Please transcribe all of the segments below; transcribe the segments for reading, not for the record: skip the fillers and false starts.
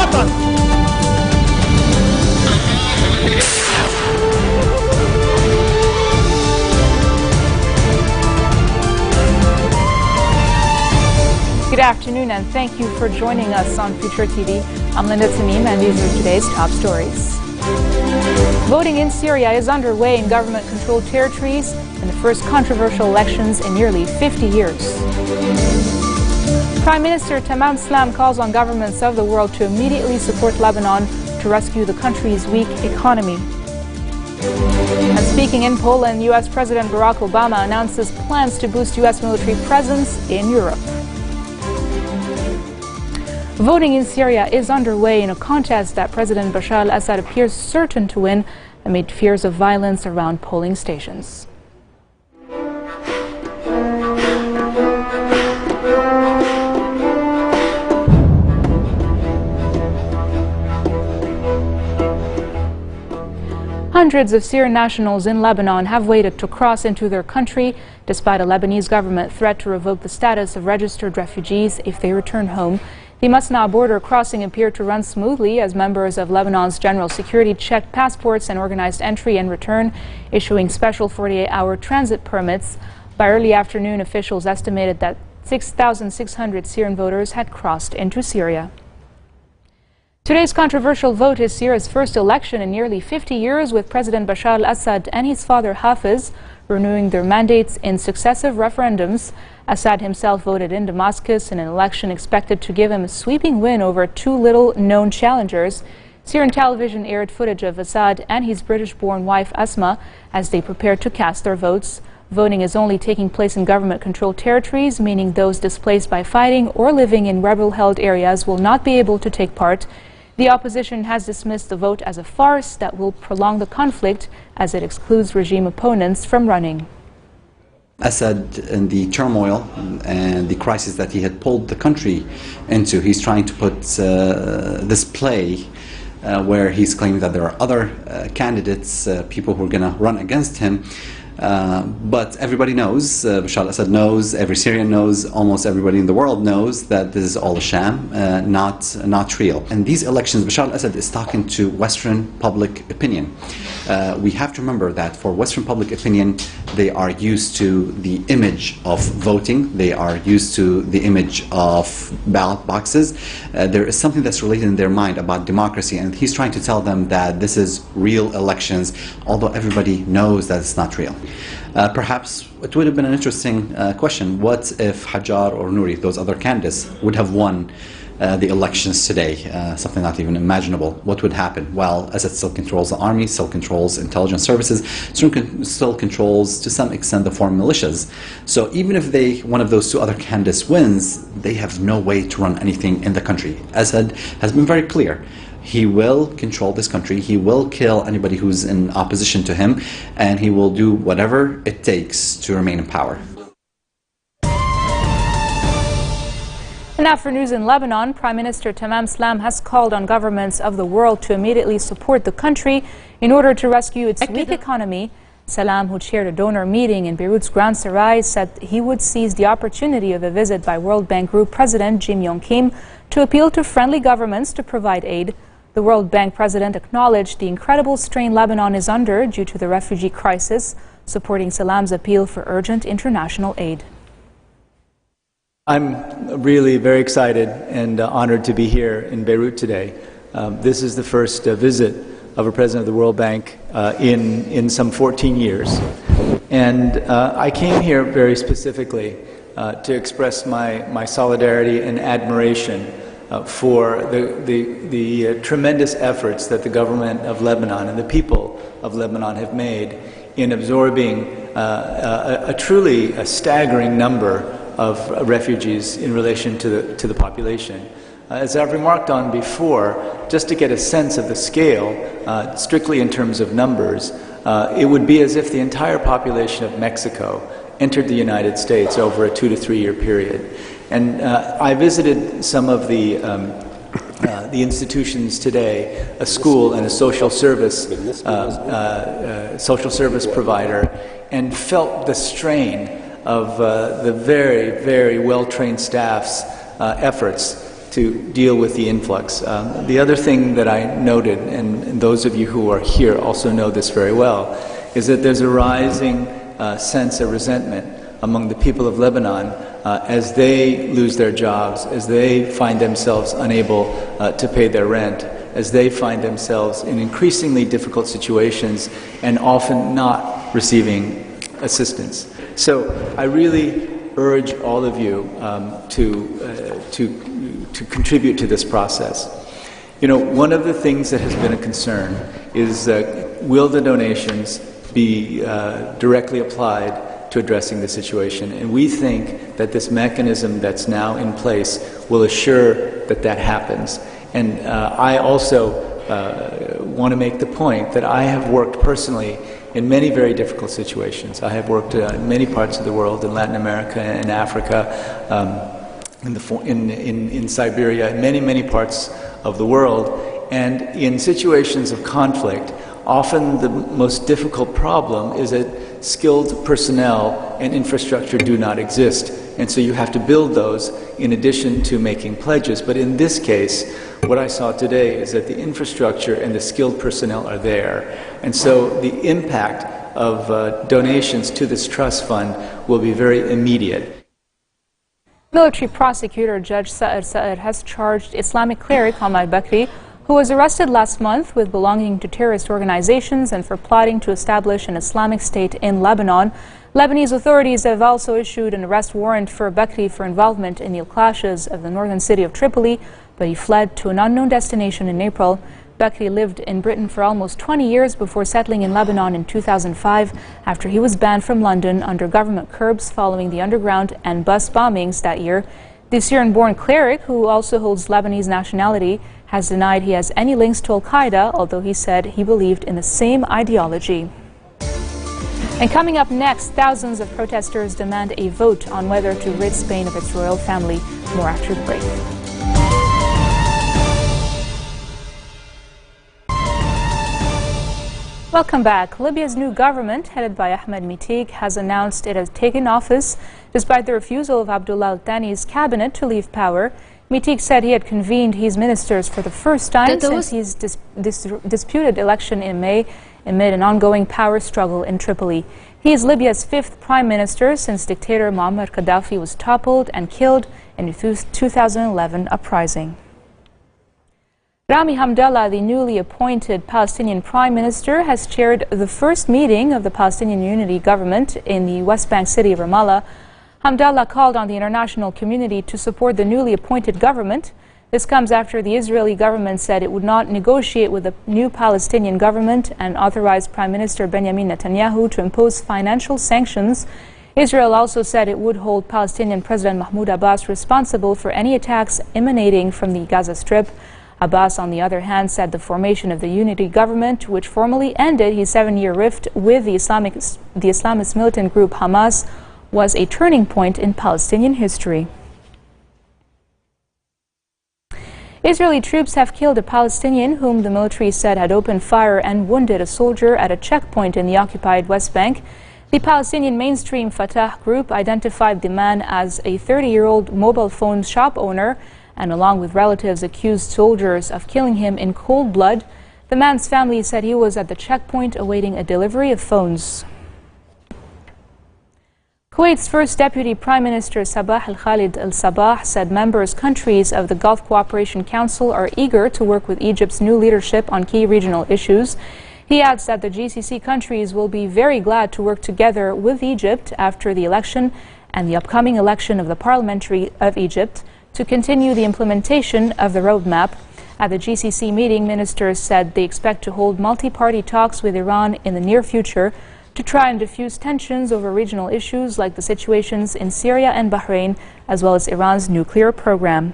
الوطن. Good afternoon and thank you for joining us on Future TV. I'm Linda Tamim and these are today's top stories. Voting in Syria is underway in government-controlled territories in the first controversial elections in nearly 50 years. Prime Minister Tamam Slam calls on governments of the world to immediately support Lebanon to rescue the country's weak economy. And speaking in Poland, U.S. President Barack Obama announces plans to boost U.S. military presence in Europe. Voting in Syria is underway in a contest that President Bashar al-Assad appears certain to win amid fears of violence around polling stations. Hundreds of Syrian nationals in Lebanon have waited to cross into their country despite a Lebanese government threat to revoke the status of registered refugees if they return home. The Masna border crossing appeared to run smoothly as members of Lebanon's general security checked passports and organized entry and return, issuing special 48-hour transit permits. By early afternoon, officials estimated that 6,600 Syrian voters had crossed into Syria. Today's controversial vote is Syria's first election in nearly 50 years, with President Bashar al-Assad and his father Hafez renewing their mandates in successive referendums. Assad himself voted in Damascus in an election expected to give him a sweeping win over two little-known challengers. Syrian television aired footage of Assad and his British-born wife Asma as they prepared to cast their votes. Voting is only taking place in government-controlled territories, meaning those displaced by fighting or living in rebel-held areas will not be able to take part. The opposition has dismissed the vote as a farce that will prolong the conflict as it excludes regime opponents from running. Assad, in the turmoil and the crisis that he had pulled the country into, he's trying to put this play where he's claiming that there are other candidates, people who are going to run against him. But everybody knows, Bashar al-Assad knows, every Syrian knows, almost everybody in the world knows that this is all a sham, not real. And these elections, Bashar al-Assad is talking to Western public opinion. We have to remember that for Western public opinion, they are used to the image of voting, they are used to the image of ballot boxes. There is something that's related in their mind about democracy, and he's trying to tell them that this is real elections, although everybody knows that it's not real. Perhaps it would have been an interesting question. What if Hajar or Nouri, those other candidates, would have won the elections today? Something not even imaginable. What would happen? Well, Assad still controls the army, still controls intelligence services, still controls to some extent the foreign militias. So even if one of those two other candidates wins, they have no way to run anything in the country. Assad has been very clear. He will control this country, he will kill anybody who's in opposition to him, and he will do whatever it takes to remain in power. And now for news in Lebanon, Prime Minister Tamam Slam has called on governments of the world to immediately support the country in order to rescue its weak economy. Salam, who chaired a donor meeting in Beirut's Grand Sarai, said he would seize the opportunity of a visit by World Bank Group President Jim Yong Kim to appeal to friendly governments to provide aid. The World Bank president acknowledged the incredible strain Lebanon is under due to the refugee crisis, supporting Salam's appeal for urgent international aid. I'm really very excited and honored to be here in Beirut today. This is the first visit of a president of the World Bank in some 14 years. And I came here very specifically to express my solidarity and admiration for the tremendous efforts that the government of Lebanon and the people of Lebanon have made in absorbing a truly staggering number of refugees in relation to the population. As I've remarked on before, just to get a sense of the scale, strictly in terms of numbers, it would be as if the entire population of Mexico entered the United States over a 2 to 3 year period. And I visited some of the institutions today, a school and a social service provider, and felt the strain of the very, very well-trained staff's efforts to deal with the influx. The other thing that I noted, and those of you who are here also know this very well, is that there's a rising sense of resentment among the people of Lebanon as they lose their jobs, as they find themselves unable to pay their rent, as they find themselves in increasingly difficult situations and often not receiving assistance. So I really urge all of you to contribute to this process. You know, one of the things that has been a concern is will the donations be directly applied to addressing the situation? And we think that this mechanism that's now in place will assure that that happens. And I also want to make the point that I have worked personally in many very difficult situations. I have worked in many parts of the world, in Latin America and Africa, in Siberia, in many parts of the world. And in situations of conflict, often the most difficult problem is that skilled personnel and infrastructure do not exist. And so you have to build those in addition to making pledges. But in this case, what I saw today is that the infrastructure and the skilled personnel are there. And so the impact of donations to this trust fund will be very immediate. Military prosecutor Judge Sa'ir has charged Islamic cleric Hamad Bakri, who was arrested last month with belonging to terrorist organizations and for plotting to establish an Islamic state in Lebanon. Lebanese authorities have also issued an arrest warrant for Bakri for involvement in the clashes of the northern city of Tripoli, but he fled to an unknown destination in April. Bakri lived in Britain for almost 20 years before settling in Lebanon in 2005 after he was banned from London under government curbs following the underground and bus bombings that year. The Syrian-born cleric, who also holds Lebanese nationality, has denied he has any links to Al-Qaeda, although he said he believed in the same ideology. And coming up next, thousands of protesters demand a vote on whether to rid Spain of its royal family. More after the break. Welcome back. Libya's new government, headed by Ahmed Mitig, has announced it has taken office despite the refusal of Abdullah Al-Thani's cabinet to leave power. Mitig said he had convened his ministers for the first time since his disputed election in May amid an ongoing power struggle in Tripoli. He is Libya's fifth prime minister since dictator Muammar Gaddafi was toppled and killed in the 2011 uprising. Rami Hamdallah, the newly appointed Palestinian Prime Minister, has chaired the first meeting of the Palestinian Unity Government in the West Bank city of Ramallah. Hamdallah called on the international community to support the newly appointed government. This comes after the Israeli government said it would not negotiate with the new Palestinian government and authorized Prime Minister Benjamin Netanyahu to impose financial sanctions. Israel also said it would hold Palestinian President Mahmoud Abbas responsible for any attacks emanating from the Gaza Strip. Abbas, on the other hand, said the formation of the unity government, which formally ended his 7-year rift with the Islamist militant group Hamas, was a turning point in Palestinian history. Israeli troops have killed a Palestinian whom the military said had opened fire and wounded a soldier at a checkpoint in the occupied West Bank. The Palestinian mainstream Fatah group identified the man as a 30-year-old mobile phone shop owner and, along with relatives, accused soldiers of killing him in cold blood. The man's family said he was at the checkpoint awaiting a delivery of phones. Kuwait's first Deputy Prime Minister Sabah Al-Khalid Al-Sabah said countries of the Gulf Cooperation Council are eager to work with Egypt's new leadership on key regional issues. He adds that the GCC countries will be very glad to work together with Egypt after the election and the upcoming election of the Parliamentary of Egypt to continue the implementation of the roadmap. At the GCC meeting, ministers said they expect to hold multi-party talks with Iran in the near future to try and diffuse tensions over regional issues like the situations in Syria and Bahrain, as well as Iran's nuclear program.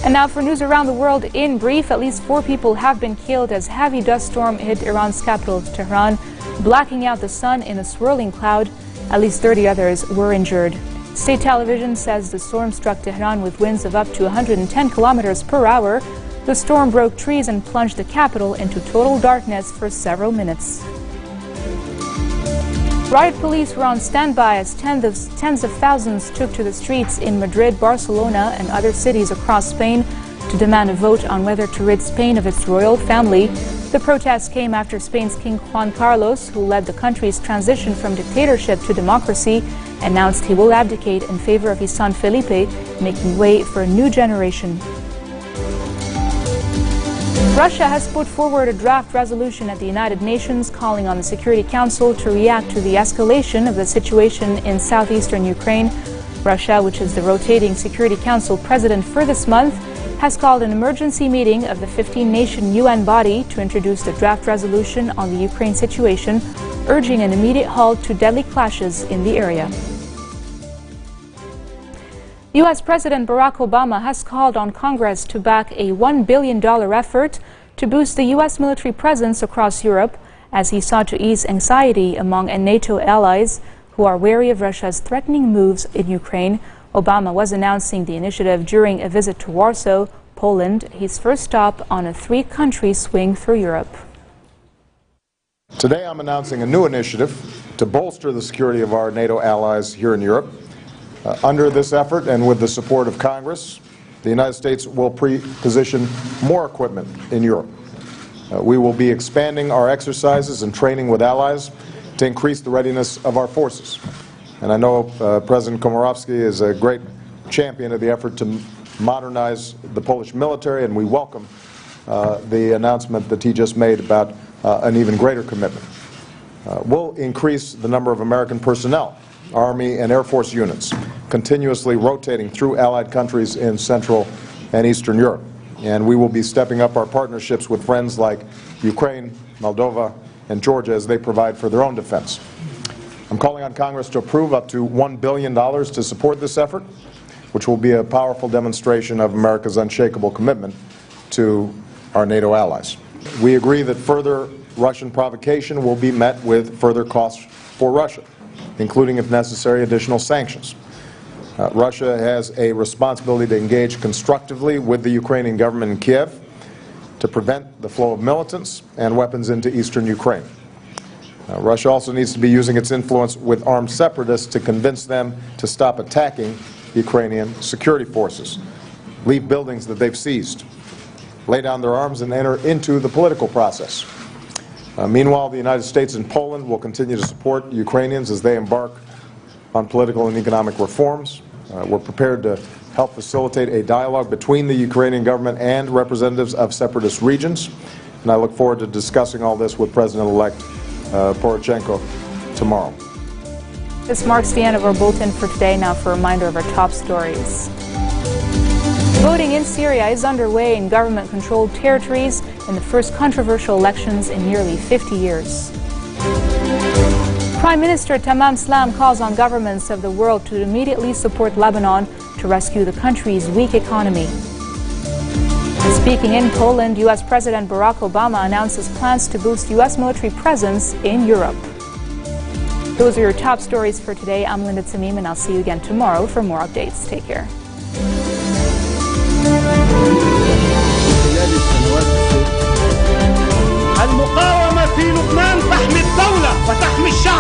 And now for news around the world in brief, at least 4 people have been killed as heavy dust storm hit Iran's capital, Tehran, blacking out the sun in a swirling cloud. At least 30 others were injured. State television says the storm struck Tehran with winds of up to 110 kilometers per hour. The storm broke trees and plunged the capital into total darkness for several minutes. Riot police were on standby as tens of thousands took to the streets in Madrid, Barcelona, and other cities across Spain to demand a vote on whether to rid Spain of its royal family. The protests came after Spain's King Juan Carlos, who led the country's transition from dictatorship to democracy, announced he will abdicate in favor of his son Felipe, making way for a new generation. Russia has put forward a draft resolution at the United Nations calling on the Security Council to react to the escalation of the situation in southeastern Ukraine. Russia, which is the rotating Security Council president for this month, has called an emergency meeting of the 15-nation UN body to introduce the draft resolution on the Ukraine situation, urging an immediate halt to deadly clashes in the area. U.S. President Barack Obama has called on Congress to back a $1 billion effort to boost the U.S. military presence across Europe as he sought to ease anxiety among NATO allies who are wary of Russia's threatening moves in Ukraine. Obama was announcing the initiative during a visit to Warsaw, Poland, his first stop on a three-country swing through Europe. Today I'm announcing a new initiative to bolster the security of our NATO allies here in Europe. Under this effort and with the support of Congress, the United States will position more equipment in Europe. We will be expanding our exercises and training with allies to increase the readiness of our forces. And I know President Komorowski is a great champion of the effort to modernize the Polish military, and we welcome the announcement that he just made about an even greater commitment. We'll increase the number of American personnel, Army and Air Force units, continuously rotating through allied countries in Central and Eastern Europe. And we will be stepping up our partnerships with friends like Ukraine, Moldova, and Georgia as they provide for their own defense. I'm calling on Congress to approve up to $1 billion to support this effort, which will be a powerful demonstration of America's unshakable commitment to our NATO allies. We agree that further Russian provocation will be met with further costs for Russia, including, if necessary, additional sanctions. Russia has a responsibility to engage constructively with the Ukrainian government in Kiev to prevent the flow of militants and weapons into eastern Ukraine. Russia also needs to be using its influence with armed separatists to convince them to stop attacking Ukrainian security forces, leave buildings that they've seized, lay down their arms, and enter into the political process. Meanwhile, the United States and Poland will continue to support Ukrainians as they embark on political and economic reforms. We're prepared to help facilitate a dialogue between the Ukrainian government and representatives of separatist regions. And I look forward to discussing all this with President-elect Poroshenko tomorrow. This marks the end of our bulletin for today. Now for a reminder of our top stories. Voting in Syria is underway in government-controlled territories in the first controversial elections in nearly 50 years. Prime Minister Tamam Slam calls on governments of the world to immediately support Lebanon to rescue the country's weak economy. Speaking in Poland, U.S. President Barack Obama announces plans to boost U.S. military presence in Europe. Those are your top stories for today. I'm Linda Tamim, and I'll see you again tomorrow for more updates. Take care. المقاومة في لبنان تحمي الدولة وتحمي الشعب.